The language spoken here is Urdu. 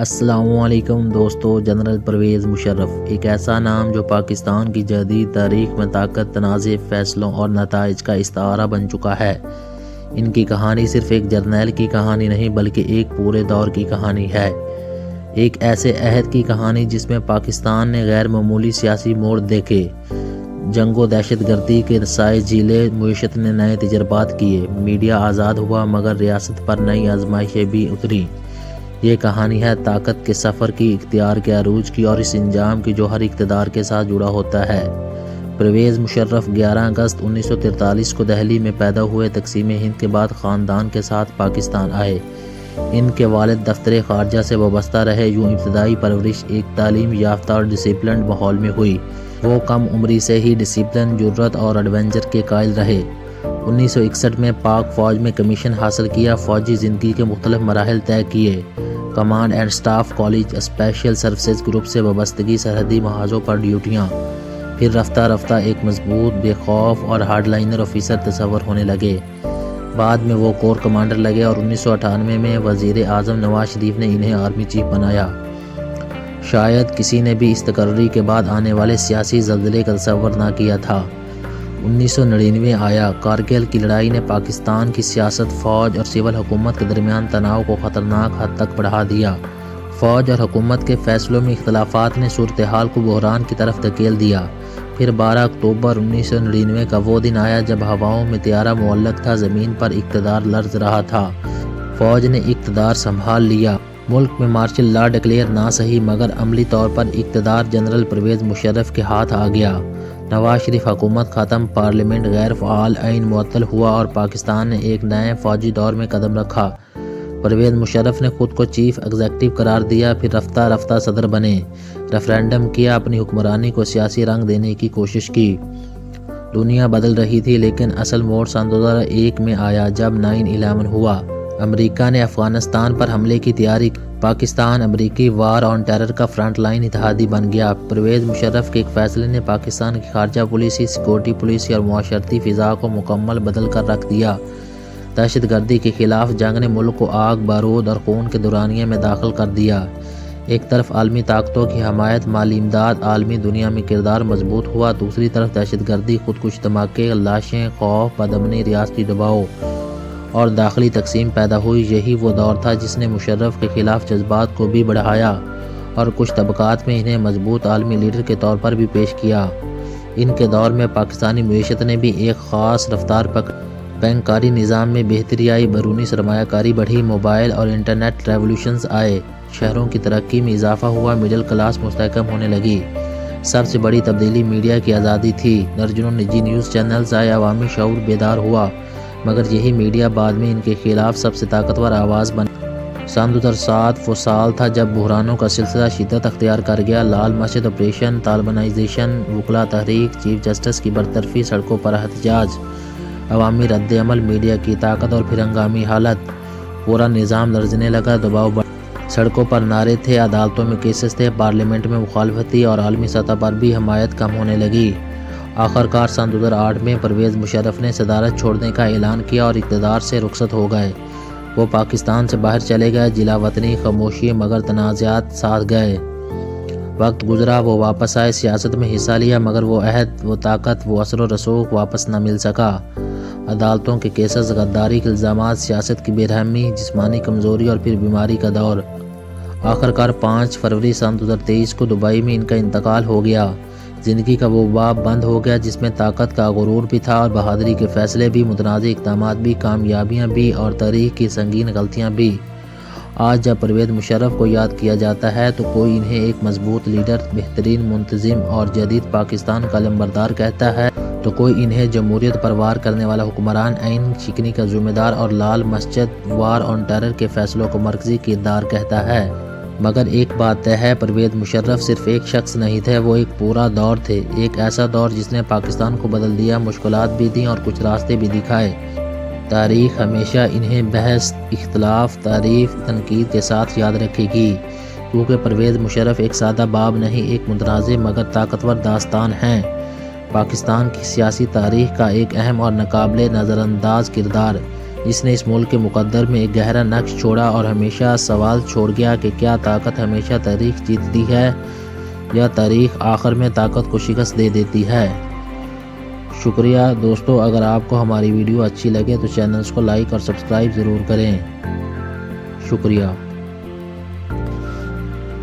السلام علیکم دوستو، جنرل پرویز مشرف ایک ایسا نام جو پاکستان کی جدید تاریخ میں طاقت، تنازع، فیصلوں اور نتائج کا استعارہ بن چکا ہے۔ ان کی کہانی صرف ایک جرنیل کی کہانی نہیں بلکہ ایک پورے دور کی کہانی ہے، ایک ایسے عہد کی کہانی جس میں پاکستان نے غیر معمولی سیاسی موڑ دیکھے، جنگ و دہشت گردی کے سائے جھیلے، معیشت نے نئے تجربات کیے، میڈیا آزاد ہوا مگر ریاست پر نئی آزمائشیں بھی اتری۔ یہ کہانی ہے طاقت کے سفر کی، اختیار کے عروج کی اور اس انجام کی جو ہر اقتدار کے ساتھ جڑا ہوتا ہے۔ پرویز مشرف 11 اگست 1943 کو دہلی میں پیدا ہوئے۔ تقسیم ہند کے بعد خاندان کے ساتھ پاکستان آئے۔ ان کے والد دفتر خارجہ سے وابستہ رہے۔ یوں ابتدائی پرورش ایک تعلیم یافتہ اور ڈسپلنڈ ماحول میں ہوئی۔ وہ کم عمری سے ہی ڈسپلن، جرأت اور ایڈونچر کے قائل رہے۔ 1961 میں پاک فوج میں کمیشن حاصل کیا۔ فوجی زندگی کے مختلف مراحل طے کیے۔ Command and staff college, special services group سے وابستگی، سرحدی محاذوں پر ڈیوٹیاں۔ پھر رفتہ رفتہ ایک مضبوط، بے خوف اور ہارڈ لائنر آفیسر تصور ہونے لگے۔ بعد میں وہ کور کمانڈر لگے اور 1998 میں وزیر اعظم نواز شریف نے انہیں آرمی چیف بنایا۔ شاید کسی نے بھی اس تقرری کے بعد آنے والے سیاسی زلزلے کا تصور نہ کیا تھا۔ 1999 آیا۔ کارگل کی لڑائی نے پاکستان کی سیاست، فوج اور سول حکومت کے درمیان تناؤ کو خطرناک حد تک بڑھا دیا۔ فوج اور حکومت کے فیصلوں میں اختلافات نے صورتحال کو بحران کی طرف دھکیل دیا۔ پھر 12 اکتوبر 1999 کا وہ دن آیا جب ہواؤں میں طیارہ معلق تھا، زمین پر اقتدار لرز رہا تھا۔ فوج نے اقتدار سنبھال لیا۔ ملک میں مارشل لا ڈکلیئر نہ سہی مگر عملی طور پر اقتدار جنرل پرویز مشرف کے ہاتھ آ گیا۔ نواز شریف حکومت ختم، پارلیمنٹ غیر فعال، آئین معطل ہوا اور پاکستان نے ایک نئے فوجی دور میں قدم رکھا۔ پرویز مشرف نے خود کو چیف ایگزیکٹو قرار دیا، پھر رفتہ رفتہ صدر بنے، ریفرینڈم کیا، اپنی حکمرانی کو سیاسی رنگ دینے کی کوشش کی۔ دنیا بدل رہی تھی لیکن اصل موڑ سن 2001 میں آیا جب 9/11 ہوا۔ امریکہ نے افغانستان پر حملے کی تیاری کی۔ پاکستان امریکی وار آن ٹیرر کا فرنٹ لائن اتحادی بن گیا۔ پرویز مشرف کے ایک فیصلے نے پاکستان کی خارجہ پالیسی، سیکورٹی پالیسی اور معاشرتی فضا کو مکمل بدل کر رکھ دیا۔ دہشت گردی کے خلاف جنگ نے ملک کو آگ، بارود اور خون کے دورانیے میں داخل کر دیا۔ ایک طرف عالمی طاقتوں کی حمایت، مالی امداد، عالمی دنیا میں کردار مضبوط ہوا، دوسری طرف دہشت گردی، خودکش دھماکے، لاشیں، خوف، بدامنی، ریاستی دباؤ اور داخلی تقسیم پیدا ہوئی۔ یہی وہ دور تھا جس نے مشرف کے خلاف جذبات کو بھی بڑھایا اور کچھ طبقات میں انہیں مضبوط عالمی لیڈر کے طور پر بھی پیش کیا۔ ان کے دور میں پاکستانی معیشت نے بھی ایک خاص رفتار پکڑی۔ بینکاری نظام میں بہتری آئی، بیرونی سرمایہ کاری بڑھی، موبائل اور انٹرنیٹ ریولوشنز آئے، شہروں کی ترقی میں اضافہ ہوا، مڈل کلاس مستحکم ہونے لگی۔ سب سے بڑی تبدیلی میڈیا کی آزادی تھی۔ درجنوں نجی نیوز چینلز آئے، عوامی شعور بیدار ہوا، مگر یہی میڈیا بعد میں ان کے خلاف سب سے طاقتور آواز بن۔ سن 2007 وہ سال تھا جب بحرانوں کا سلسلہ شدت اختیار کر گیا۔ لال مسجد آپریشن، طالبانائزیشن، وکلا تحریک، چیف جسٹس کی برطرفی، سڑکوں پر احتجاج، عوامی رد عمل، میڈیا کی طاقت اور پھر ہنگامی حالت۔ پورا نظام لرزنے لگا، دباؤ بڑھ، سڑکوں پر نعرے تھے، عدالتوں میں کیسز تھے، پارلیمنٹ میں مخالفت تھی اور عالمی سطح پر بھی حمایت کم ہونے لگی۔ آخرکار سن 2008 میں پرویز مشرف نے صدارت چھوڑنے کا اعلان کیا اور اقتدار سے رخصت ہو گئے۔ وہ پاکستان سے باہر چلے گئے، جلا وطنی، خاموشی مگر تنازعات ساتھ گئے۔ وقت گزرا، وہ واپس آئے، سیاست میں حصہ لیا مگر وہ عہد، وہ طاقت، وہ اثر و رسوخ واپس نہ مل سکا۔ عدالتوں کے کیسز، غداری کے الزامات، سیاست کی بے رحمی، جسمانی کمزوری اور پھر بیماری کا دور۔ آخرکار 5 فروری سن 2023 کو دبئی میں ان کا انتقال ہو گیا۔ زندگی کا وہ باب بند ہو گیا جس میں طاقت کا غرور بھی تھا اور بہادری کے فیصلے بھی، متنازع اقدامات بھی، کامیابیاں بھی اور تاریخ کی سنگین غلطیاں بھی۔ آج جب پرویز مشرف کو یاد کیا جاتا ہے تو کوئی انہیں ایک مضبوط لیڈر، بہترین منتظم اور جدید پاکستان کا علمبردار کہتا ہے تو کوئی انہیں جمہوریت پر وار کرنے والا حکمران، آئین شکنی کا ذمہ دار اور لال مسجد، وار آن ٹیرر کے فیصلوں کو مرکزی کردار کہتا ہے۔ مگر ایک بات طے ہے، پرویز مشرف صرف ایک شخص نہیں تھے، وہ ایک پورا دور تھے، ایک ایسا دور جس نے پاکستان کو بدل دیا، مشکلات بھی دیں اور کچھ راستے بھی دکھائے۔ تاریخ ہمیشہ انہیں بحث، اختلاف، تعریف، تنقید کے ساتھ یاد رکھے گی، کیونکہ پرویز مشرف ایک سادہ باب نہیں، ایک متنازع مگر طاقتور داستان ہیں۔ پاکستان کی سیاسی تاریخ کا ایک اہم اور ناقابل نظر انداز کردار، اس نے اس ملک کے مقدر میں ایک گہرا نقش چھوڑا اور ہمیشہ سوال چھوڑ گیا کہ کیا طاقت ہمیشہ تاریخ جیتتی ہے یا تاریخ آخر میں طاقت کو شکست دے دیتی ہے۔ شکریہ دوستو، اگر آپ کو ہماری ویڈیو اچھی لگے تو چینلز کو لائک اور سبسکرائب ضرور کریں۔ شکریہ۔